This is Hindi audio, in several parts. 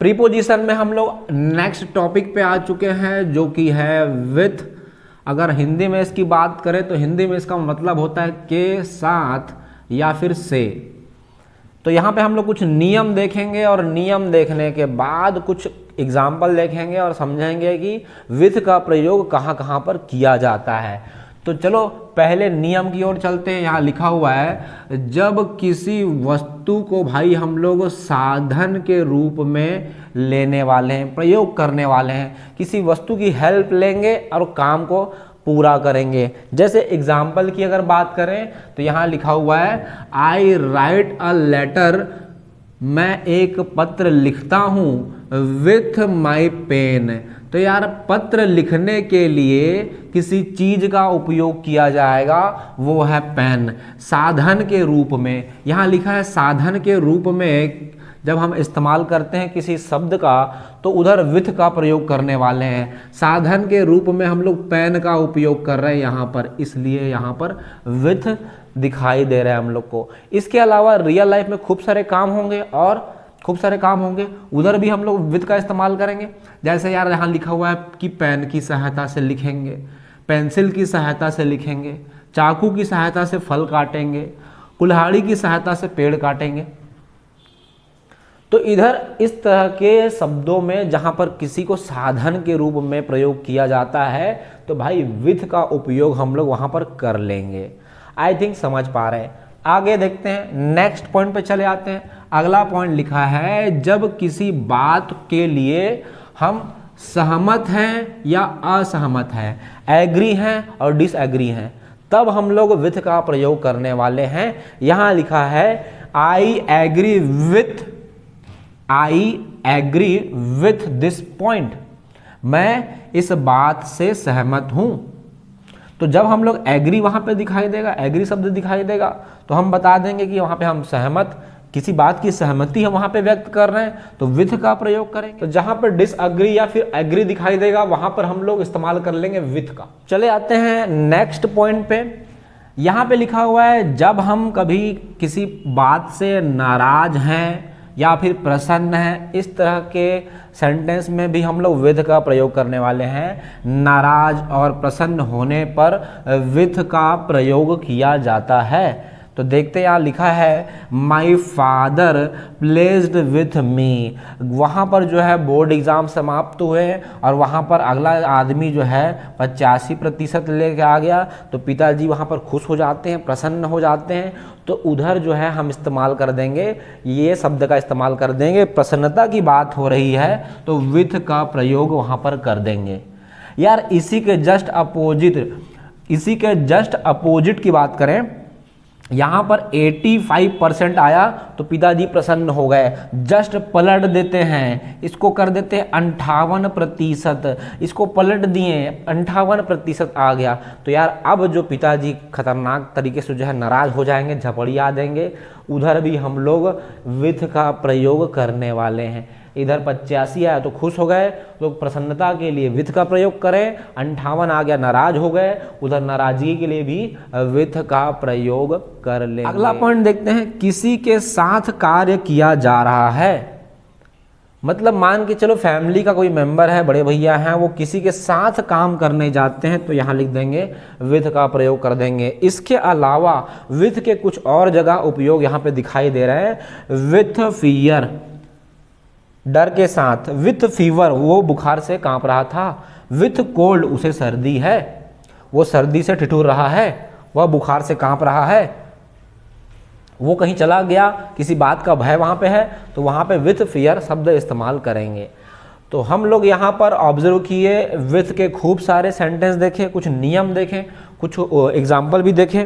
प्रीपोजिशन में हम लोग नेक्स्ट टॉपिक पे आ चुके हैं जो कि है विथ। अगर हिंदी में इसकी बात करें तो हिंदी में इसका मतलब होता है के साथ या फिर से। तो यहाँ पे हम लोग कुछ नियम देखेंगे और नियम देखने के बाद कुछ एग्जाम्पल देखेंगे और समझेंगे कि विथ का प्रयोग कहाँ कहाँ पर किया जाता है। तो चलो पहले नियम की ओर चलते हैं। यहाँ लिखा हुआ है जब किसी वस्तु को भाई हम लोग साधन के रूप में लेने वाले हैं, प्रयोग करने वाले हैं, किसी वस्तु की हेल्प लेंगे और काम को पूरा करेंगे। जैसे एग्जाम्पल की अगर बात करें तो यहाँ लिखा हुआ है आई राइट अ लेटर, मैं एक पत्र लिखता हूँ विथ माई पेन। तो यार पत्र लिखने के लिए किसी चीज का उपयोग किया जाएगा, वो है पेन, साधन के रूप में। यहाँ लिखा है साधन के रूप में जब हम इस्तेमाल करते हैं किसी शब्द का तो उधर विथ का प्रयोग करने वाले हैं। साधन के रूप में हम लोग पेन का उपयोग कर रहे हैं यहाँ पर, इसलिए यहाँ पर विथ दिखाई दे रहा है हम लोग को। इसके अलावा रियल लाइफ में खूब सारे काम होंगे और खूब सारे काम होंगे, उधर भी हम लोग विथ का इस्तेमाल करेंगे। जैसे यार यहाँ लिखा हुआ है कि पेन की सहायता से लिखेंगे, पेंसिल की सहायता से लिखेंगे, चाकू की सहायता से फल काटेंगे, कुल्हाड़ी की सहायता से पेड़ काटेंगे। तो इधर इस तरह के शब्दों में जहाँ पर किसी को साधन के रूप में प्रयोग किया जाता है तो भाई विथ का उपयोग हम लोग वहाँ पर कर लेंगे। आई थिंक समझ पा रहे हैं। आगे देखते हैं, नेक्स्ट पॉइंट पे चले आते हैं। अगला पॉइंट लिखा है जब किसी बात के लिए हम सहमत हैं या असहमत हैं, एग्री हैं और डिसएग्री हैं, तब हम लोग विथ का प्रयोग करने वाले हैं। यहाँ लिखा है I agree with this point, मैं इस बात से सहमत हूं। तो जब हम लोग एग्री वहां पे दिखाई देगा, एग्री शब्द दिखाई देगा तो हम बता देंगे कि वहां पे हम सहमत, किसी बात की सहमति हम वहां पे व्यक्त कर रहे हैं तो विथ का प्रयोग करेंगे। तो जहां पर डिसएग्री या फिर एग्री दिखाई देगा वहां पर हम लोग इस्तेमाल कर लेंगे विथ का। चले आते हैं नेक्स्ट पॉइंट पे। यहाँ पे लिखा हुआ है जब हम कभी किसी बात से नाराज हैं या फिर प्रसन्न है, इस तरह के सेंटेंस में भी हम लोग विथ का प्रयोग करने वाले हैं। नाराज और प्रसन्न होने पर विथ का प्रयोग किया जाता है। तो देखते यहाँ लिखा है my father placed with me. वहाँ पर जो है बोर्ड एग्जाम समाप्त हुए और वहाँ पर अगला आदमी जो है 85% लेके आ गया तो पिताजी वहाँ पर खुश हो जाते हैं, प्रसन्न हो जाते हैं। तो उधर जो है हम इस्तेमाल कर देंगे, ये शब्द का इस्तेमाल कर देंगे। प्रसन्नता की बात हो रही है तो विथ का प्रयोग वहाँ पर कर देंगे। यार इसी के जस्ट अपोजिट की बात करें, यहाँ पर 85% आया तो पिताजी प्रसन्न हो गए। जस्ट पलट देते हैं, इसको कर देते हैं 58%, इसको पलट दिए 58% आ गया। तो यार अब जो पिताजी खतरनाक तरीके से जो है नाराज हो जाएंगे, झपड़िया देंगे, उधर भी हम लोग विथ का प्रयोग करने वाले हैं। इधर 85 आया तो खुश हो गए तो प्रसन्नता के लिए विथ का प्रयोग करें, 58 आ गया नाराज हो गए, उधर नाराजगी के लिए भी विथ का प्रयोग कर लेंगे। अगला पॉइंट देखते हैं, किसी के साथ कार्य किया जा रहा है। मतलब मान के चलो फैमिली का कोई मेंबर है, बड़े भैया हैं, वो किसी के साथ काम करने जाते हैं तो यहाँ लिख देंगे विथ का प्रयोग कर देंगे। इसके अलावा विथ के कुछ और जगह उपयोग यहाँ पे दिखाई दे रहे हैं। विथ फियर, डर के साथ। विथ फीवर, वो बुखार से कांप रहा था। विथ कोल्ड, उसे सर्दी है, वो सर्दी से ठिठुर रहा है, वह बुखार से कांप रहा है, वो कहीं चला गया, किसी बात का भय वहाँ पे है तो वहाँ पे विथ फियर शब्द इस्तेमाल करेंगे। तो हम लोग यहाँ पर ऑब्जर्व किए, विथ के खूब सारे सेंटेंस देखे, कुछ नियम देखें, कुछ एग्जाम्पल भी देखें।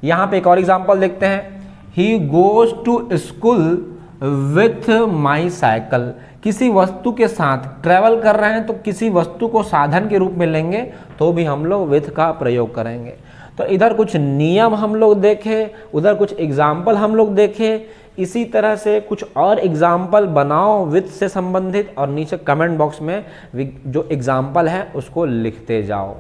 यहाँ पे एक और एग्जाम्पल देखते हैं, he goes to school with my cycle. किसी वस्तु के साथ ट्रैवल कर रहे हैं तो किसी वस्तु को साधन के रूप में लेंगे तो भी हम लोग विथ का प्रयोग करेंगे। तो इधर कुछ नियम हम लोग देखे, उधर कुछ एग्जाम्पल हम लोग देखे। इसी तरह से कुछ और एग्जाम्पल बनाओ विथ से संबंधित और नीचे कमेंट बॉक्स में जो एग्जाम्पल है उसको लिखते जाओ।